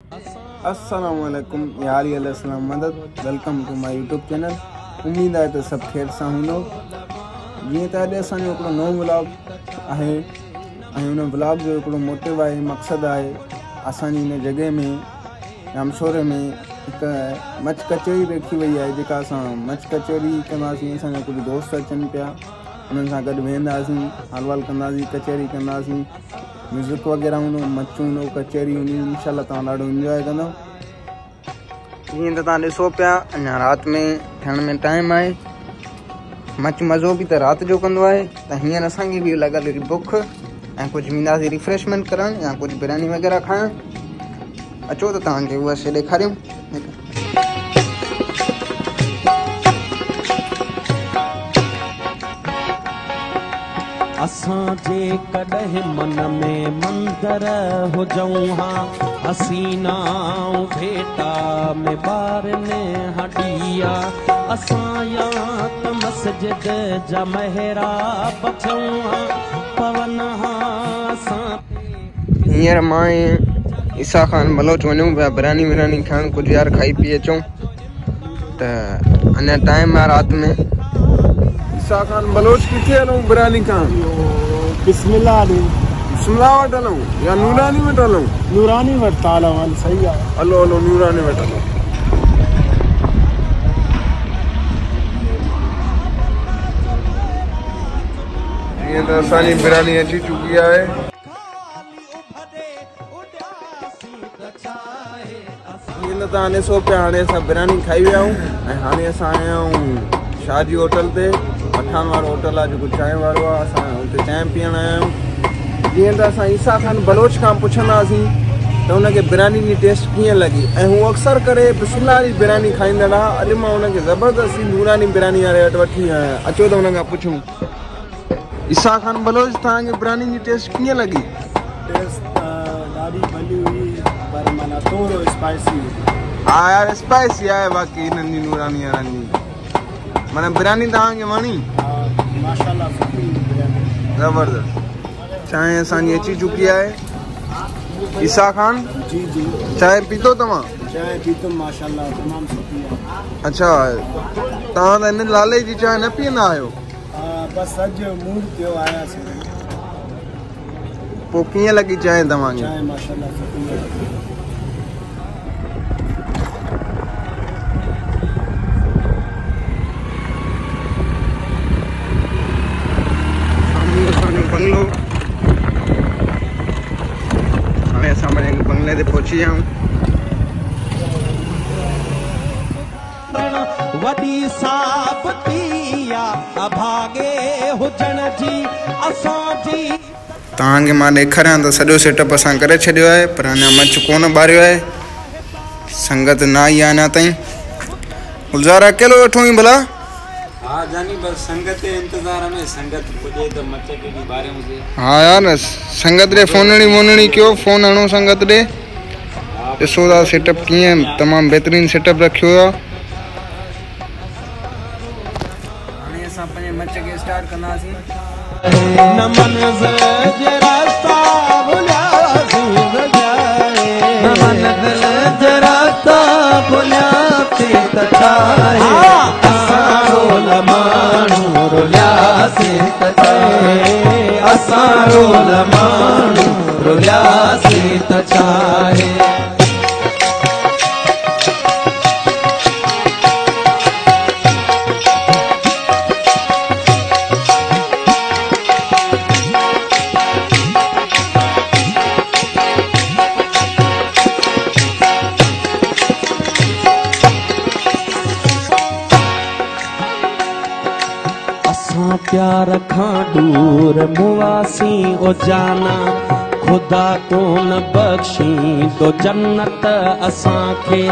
अस्सलामुअलैकुम यार मदद welcome to my YouTube channel. उम्मीद है तो सब खैर सां हूंदो। जीअं त अॼु असांजो हिकिड़ो नओं व्लॉग आहे ऐं हुन व्लॉग जो हिकिड़ो मोटिव आहे, मक़सदु आहे असांजी हिन जॻह में रामशोरे में हिकु मच कचोरी रखी वई आहे, जेका असां मच कचोरी कंदासीं। असांजा कुझु दोस्त अचनि पिया, उन्हनि सां गॾु वेंदासीं, हाल वाल कंदासीं, कचोरी कंदासीं, म्यूज़िक वग़ैरह हूंदो, मच्छू हूंदो, कचोरी हूंदी। इंशाल्लाह तव्हां ॾाढो इंजॉय कंदव। जीअं त तव्हां ॾिसो पिया, अञा राति में थियण में टाइम आहे। मच मज़ो बि त राति जो कंदो आहे, त हींअर असांखे बि लॻल हुई बुख ऐं कुझु वेंदासीं रिफ्रेशमेंट करणु या कुझु बिरयानी वग़ैरह खाइणु। अचो त तव्हांखे उहा शइ ॾेखारियूं। असां जे कॾहिं मन में मंदर हुजऊं हा, हसीनाऊं भेटा में ॿारनि हॾिया। असां या त मस्जिद जा महराब थियूं हा, पवन हा असां। हींअर मां ईसा ख़ान बलोच वञूं पिया बिरयानी विरयानी खाइणु, कुझु यार खाई पी अचूं। त अञा टाइम आहे राति में। ईसा ख़ान बलोच किथे हलूं बिरयानी खाइण? बिस्मिल्लाह वटि हलूं या नूरानी वटि हलूं? नूरानी वटि था हलूं, सही आहे। हलो हलो नूरानी वटि हलूं। जीअं त असांजी बिरयानी अची चुकी आहे। जीअं त तव्हां ॾिसो पिया, हाणे असां बिरयानी खाई विया आहियूं ऐं हाणे असां आया आहियूं शाहजी होटल ते। पठान वारो होटल आहे जेको चांहि वारो आहे। असां हुते चांहि पीअण आया आहियूं। जीअं त असां ईसा ख़ान बलोच खां पुछंदासीं त हुनखे बिरयानी जी टेस्ट कीअं लॻी, ऐं हू अक्सर करे बिस्मिल्लाह वारी बिरयानी खाईंदड़ आहे। अॼु मां हुनखे ज़बरदस्ती नूरानी बिरयानी वारे वटि वठी आहियां। अचो त हुन खां पुछूं। ईसा ख़ान बलोच, तव्हांखे बिरयानी जी टेस्ट कीअं लॻी? टेस्ट ॾाढी भली हुई, पर माना थोरो स्पाइसी हुई। हा यार, स्पाइसी आहे बाक़ी हिननि जी नूरानी वारनि जी। माना बिरयानी तव्हांखे वणी? माशाल्लाह सुठी बिरयानी, ज़बरदस्त। चांहि असांजी अची चुकी आहे। ईसा ख़ान जी जी, चांहि पीतो तव्हां? चांहि पीतो माशाल्लाह तमामु सुठी आहे। अच्छा, तव्हां त हिन लाले जी चांहि न पीअंदा आहियो? बसि अॼु मूड थियो आयासीं। पोइ कीअं लॻी चांहि तव्हांखे? चांहि माशाल्लाह सुठी आहे। बंगलो हाणे असां बंगले ते पहुची विया आहियूं। वॾी साबती अभागे हुजण जी असांजी। तव्हांखे मां ॾेखारियां त सॼो सेटअप असां करे छॾियो आहे, पर अञा मच कोन ॿारियो आहे। संगत न आई आहे अञा ताईं। गुलज़ार अकेलो वेठो हुई भला? हाँ जानी, बस संगत के इंतजार में संगत पुजे तो मचे के बारे में। हाँ यार, संगत ॾे फोनणी कयो, फोन हणो संगत ॾे। ॾिसो था सेटअप कीअं तमामु बहितरीनु सेटअप रखियो आहे। हाणे असां पंहिंजे मच खे स्टार्ट कंदासीं। न मंज़िल जे रास्ता भुलियासीं वॼाए, न मंज़िल जे रास्ता भुलियासीं त छाहे। असां रोल माण्हू रुलियासीं त छाहे, असां रोल माण्हू रुलियासीं त छाहे। प्यार खां दूर मुआसी ओ जाना, खुदा कोन बख्शी तो जन्नत असांखे।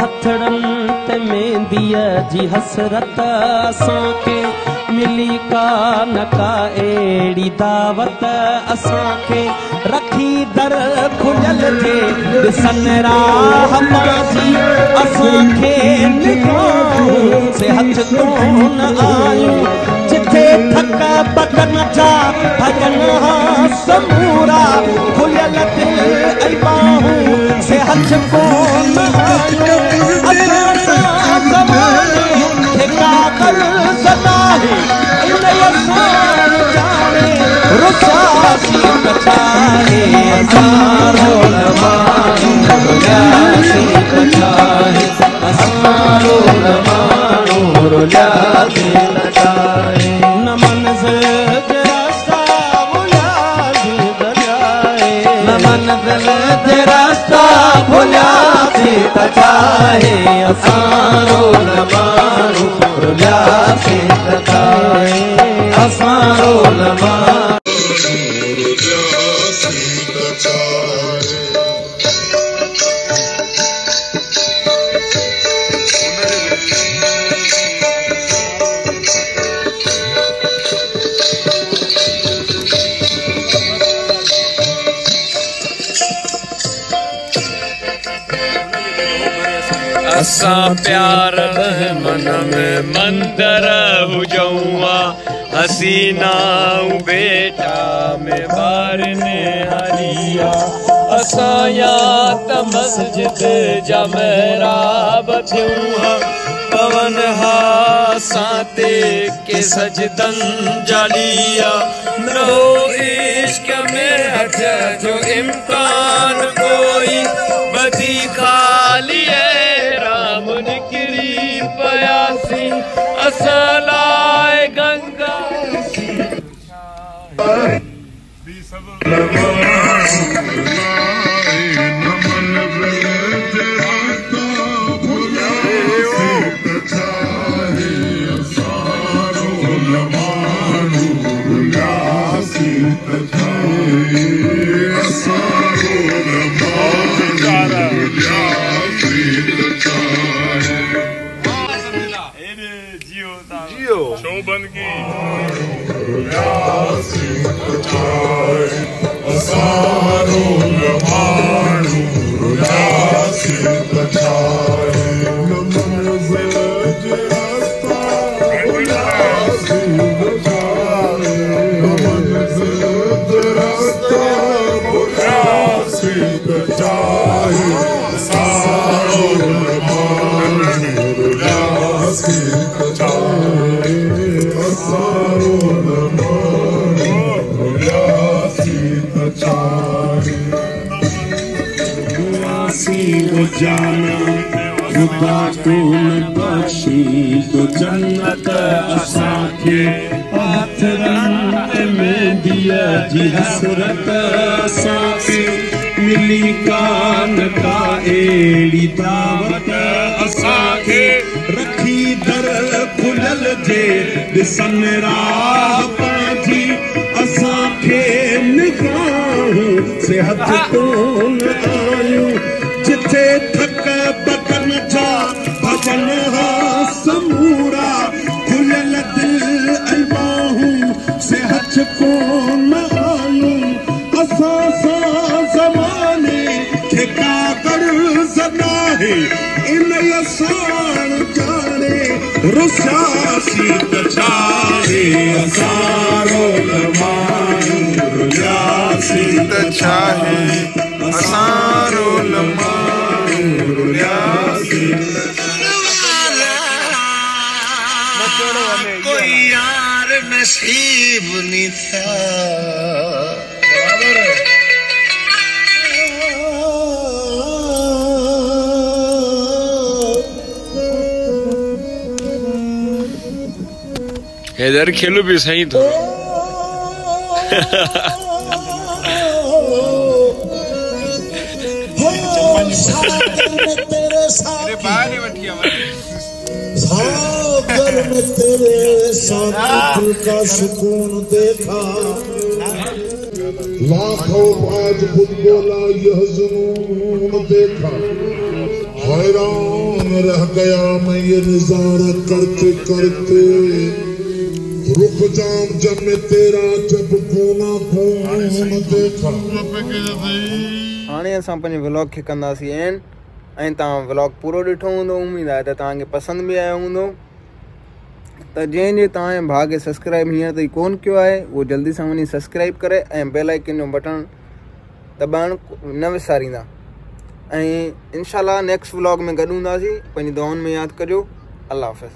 हथड़नि ते मेंदीअ जी हसरत असांखे मिली का न का अहिड़ी दावत असांखे। रखी दर खुलियल जे ॾिसनि राह पंहिंजी, असांखे निगाहूं से हथ कोन आयूं। जिथे थक बदन जा भजन समूरा खुलियल दिल ऐं बाहूं से हथ कोन आयो असां ज़माने खे कागल सदाही इन असां जाने रुसासी बचाए असां रोल माण्हू रुलियासी बचाए असां रोल माण्हू रुलियासी बचाए न मंज़िल जे रास्ता भुलियासी बचाए न मंज़िल जे रास्ता भुलियासी बचाए असां रोल माण्हू रुलियासी बचाए असां रोल माण्हू असां प्यार मन में मंदर हुजऊं हसीनाऊं बेटा में बार ने हरिया असां या त मस्जिद जा महराब थियूं पवन हासां ते के सजदन जालिया न हो इश्क में हथ जो इम्कान कोई बदी खाली राम निकरी पयासी असां लाए गंगा खुदा तो न बख्शी तो जन्नत असांखे आथरन में दिया जी हसरत असांखे मिली कान का एड़ी दावत असांखे रखी दर खुलल जे ॾिसन राह पंहिंजी असांखे निगाहूं से हथ कोन आयूं जिथे थक बदन जा भजन समूरा खुलियल दिल ऐं बाहूं से हथ कोन आयूं असां सां ज़माने खे का गर्ज़ नाहे इन असां जाने रुसासी बचाए असां रोल माण्हू रुलियासी बचाए असां रोल माण्हू रुलियासी कोई यार नसीब नहीं था इधर खेलो भी सही तो तेरे साथ का सुकून देखा लाखों आज बुद्ध बोला यह जुनून देखा हैरान रह गया मैं ये नजारा करते करते रुक जाम जब मैं तेरा जब कोना खून देखा हाणे असां पंहिंजे व्लॉग खे कंदासीं एंड ऐं तव्हां व्लॉग पूरो ॾिठो हूंदो उम्मीद आहे त तव्हांखे पसंदि बि आयो हूंदो त जंहिंजे तव्हांजे भाउ खे सब्सक्राइब हींअर ताईं कोन कयो आहे उहो जल्दी सां वञी सब्सक्राइब करे ऐं बेल आइकन जो बटन दॿाइणु न विसारींदा। ऐं इंशाल्लाह नेक्स्ट व्लॉग में गॾु हूंदासीं। पंहिंजी दुआउनि में यादि कजो। अल्लाह हाफ़िज़।